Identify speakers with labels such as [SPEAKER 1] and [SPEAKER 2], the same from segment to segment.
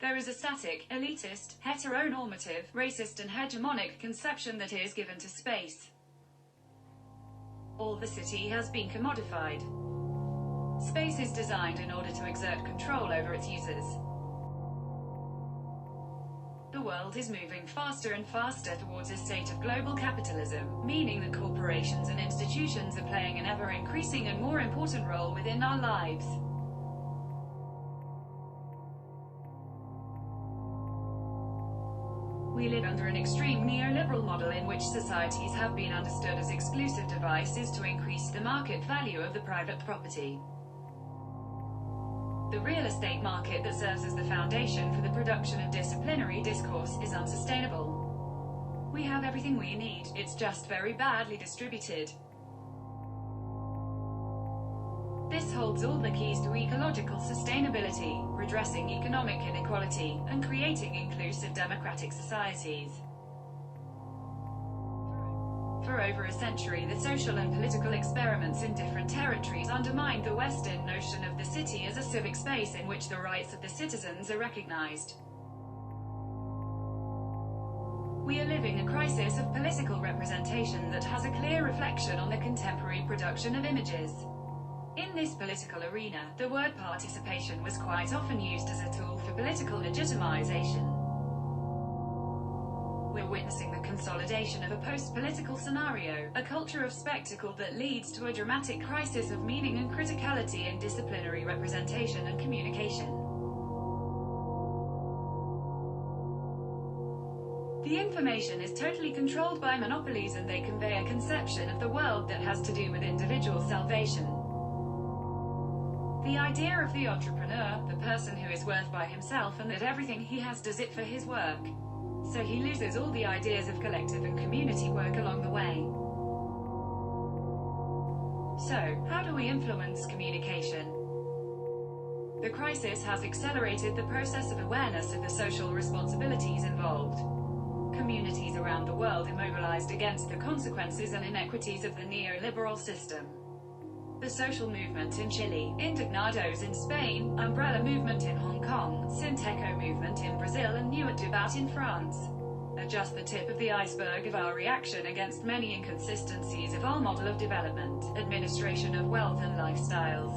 [SPEAKER 1] There is a static, elitist, heteronormative, racist and hegemonic conception that is given to space. All the city has been commodified. Space is designed in order to exert control over its users. The world is moving faster and faster towards a state of global capitalism, meaning that corporations and institutions are playing an ever-increasing and more important role within our lives. We live under an extreme neoliberal model in which societies have been understood as exclusive devices to increase the market value of the private property. The real estate market that serves as the foundation for the production of disciplinary discourse is unsustainable. We have everything we need, it's just very badly distributed. This holds all the keys to ecological sustainability, redressing economic inequality, and creating inclusive democratic societies. For over a century, the social and political experiments in different territories undermined the Western notion of the city as a civic space in which the rights of the citizens are recognized. We are living a crisis of political representation that has a clear reflection on the contemporary production of images. In this political arena, the word participation was quite often used as a tool for political legitimization. We're witnessing the consolidation of a post-political scenario, a culture of spectacle that leads to a dramatic crisis of meaning and criticality in disciplinary representation and communication. The information is totally controlled by monopolies, and they convey a conception of the world that has to do with individual salvation. The idea of the entrepreneur, the person who is worth by himself and that everything he has does it for his work. So he loses all the ideas of collective and community work along the way. So, how do we influence communication? The crisis has accelerated the process of awareness of the social responsibilities involved. Communities around the world are mobilized against the consequences and inequities of the neoliberal system. The social movement in Chile, Indignados in Spain, Umbrella movement in Hong Kong, Sinteco movement in Brazil and Nuit Dubat in France are just the tip of the iceberg of our reaction against many inconsistencies of our model of development, administration of wealth and lifestyles.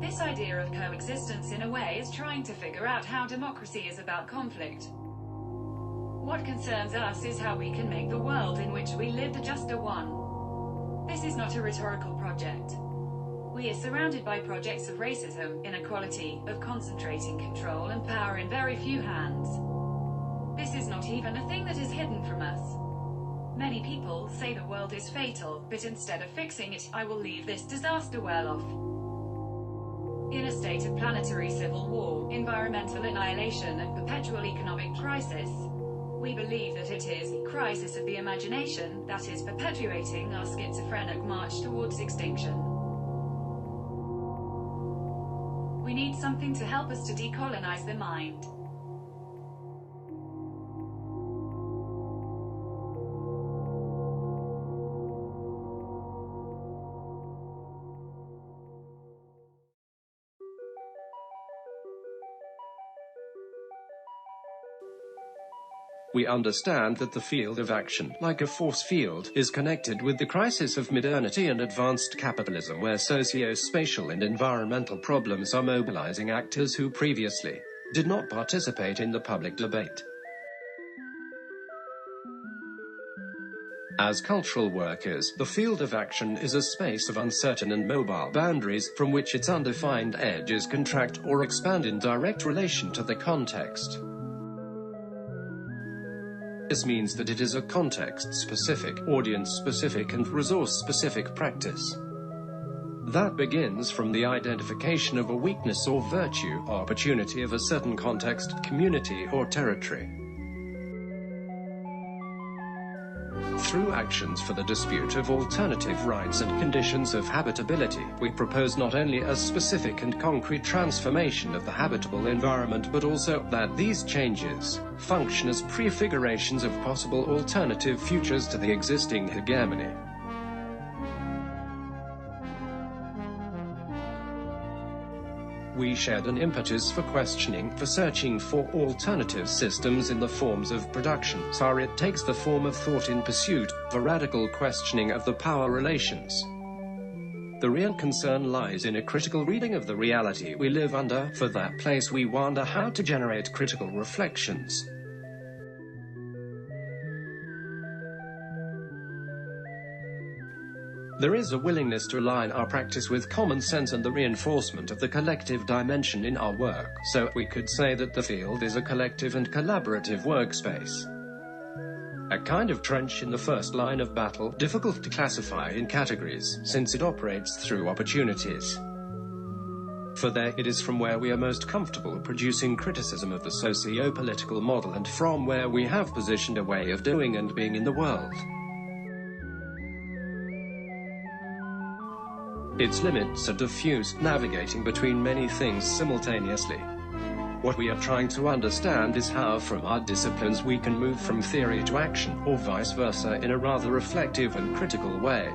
[SPEAKER 1] This idea of coexistence in a way is trying to figure out how democracy is about conflict. What concerns us is how we can make the world in which we live a juster one. This is not a rhetorical project. We are surrounded by projects of racism, inequality, of concentrating control and power in very few hands. This is not even a thing that is hidden from us. Many people say the world is fatal, but instead of fixing it, I will leave this disaster well off. In a state of planetary civil war, environmental annihilation and perpetual economic crisis, we believe that it is a crisis of the imagination that is perpetuating our schizophrenic march towards extinction. We need something to help us to decolonize the mind.
[SPEAKER 2] We understand that the field of action, like a force field, is connected with the crisis of modernity and advanced capitalism, where socio-spatial and environmental problems are mobilizing actors who previously did not participate in the public debate. As cultural workers, the field of action is a space of uncertain and mobile boundaries, from which its undefined edges contract or expand in direct relation to the context. This means that it is a context-specific, audience-specific and resource-specific practice that begins from the identification of a weakness or virtue, opportunity of a certain context, community or territory. Through actions for the dispute of alternative rights and conditions of habitability, we propose not only a specific and concrete transformation of the habitable environment, but also that these changes function as prefigurations of possible alternative futures to the existing hegemony. we shared an impetus for questioning, for searching for alternative systems in the forms of production. So it takes the form of thought in pursuit of a radical questioning of the power relations. The real concern lies in a critical reading of the reality we live under. For that place we wonder how to generate critical reflections. There is a willingness to align our practice with common sense and the reinforcement of the collective dimension in our work, so we could say that the field is a collective and collaborative workspace. A kind of trench in the first line of battle, difficult to classify in categories, since it operates through opportunities. For there it is from where we are most comfortable producing criticism of the socio-political model, and from where we have positioned a way of doing and being in the world. Its limits are diffuse, navigating between many things simultaneously. What we are trying to understand is how from our disciplines we can move from theory to action, or vice versa, in a rather reflective and critical way.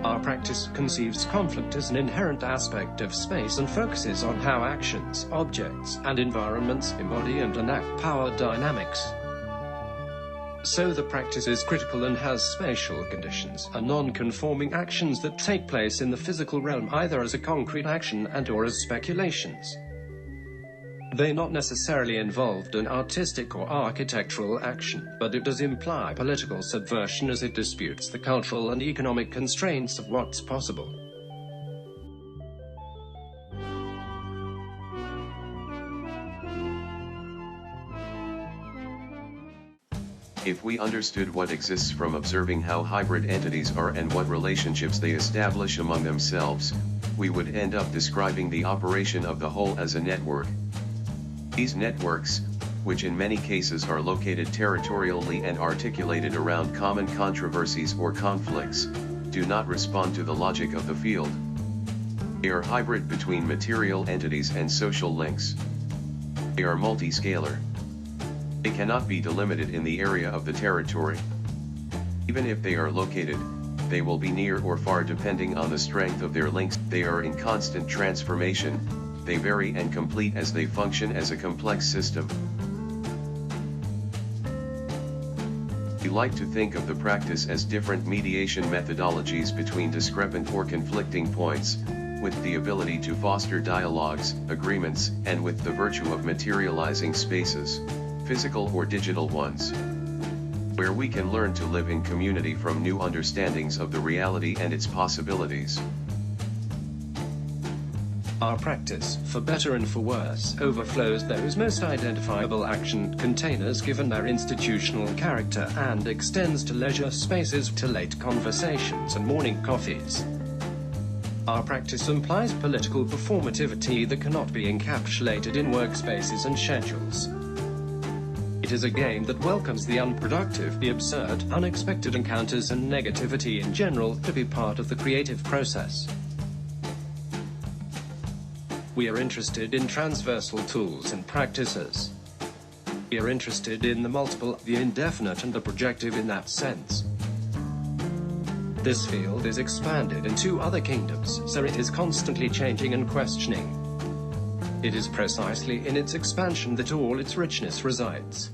[SPEAKER 2] Our practice conceives conflict as an inherent aspect of space and focuses on how actions, objects, and environments embody and enact power dynamics. So the practice is critical and has spatial conditions, are non-conforming actions that take place in the physical realm either as a concrete action and/or as speculations. They not necessarily involved an artistic or architectural action, but it does imply political subversion as it disputes the cultural and economic constraints of what's possible.
[SPEAKER 3] If we understood what exists from observing how hybrid entities are and what relationships they establish among themselves, we would end up describing the operation of the whole as a network. These networks, which in many cases are located territorially and articulated around common controversies or conflicts, do not respond to the logic of the field. They are hybrid between material entities and social links. They are multi-scalar. They cannot be delimited in the area of the territory. Even if they are located, they will be near or far depending on the strength of their links. They are in constant transformation, they vary and complete as they function as a complex system. We like to think of the practice as different mediation methodologies between discrepant or conflicting points, with the ability to foster dialogues, agreements, and with the virtue of materializing spaces, physical or digital ones, where we can learn to live in community from new understandings of the reality and its possibilities.
[SPEAKER 2] Our practice, for better and for worse, overflows those most identifiable action containers given their institutional character and extends to leisure spaces, to late conversations and morning coffees. Our practice implies political performativity that cannot be encapsulated in workspaces and schedules. It is a game that welcomes the unproductive, the absurd, unexpected encounters and negativity in general to be part of the creative process. We are interested in transversal tools and practices. We are interested in the multiple, the indefinite and the projective in that sense. This field is expanded into other kingdoms, so it is constantly changing and questioning. It is precisely in its expansion that all its richness resides.